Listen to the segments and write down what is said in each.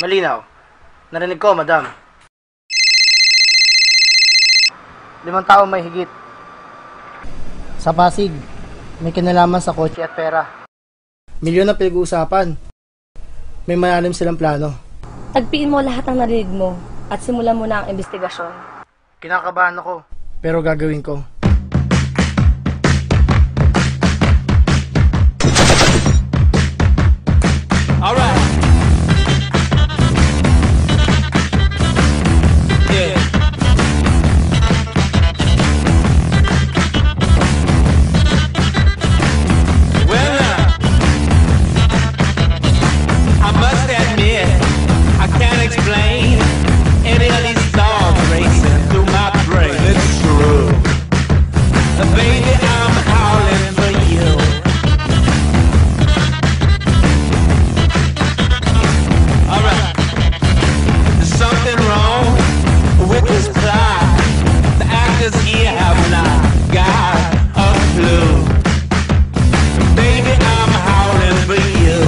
Malinaw. Narinig ko, madam. 5 tao may higit. Sa Pasig, may kinalaman sa kotse at pera. Milyon na pinag-uusapan. May malalim silang plano. Tagpiin mo lahat ng narinig mo at simulan mo na ang investigasyon. Kinakabahan ako, pero gagawin ko. Alright. Yeah. Well, I must admit, I can't explain any of these thoughts racing through my brain. It's true. Baby, I'm howling for you. Alright. There's something wrong with this plot. The actors here have not got a clue. Baby, I'm howling for you.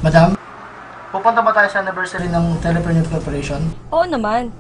Madam, pupunta ba tayo sa anniversary ng Telepreneur Corporation? Oo naman.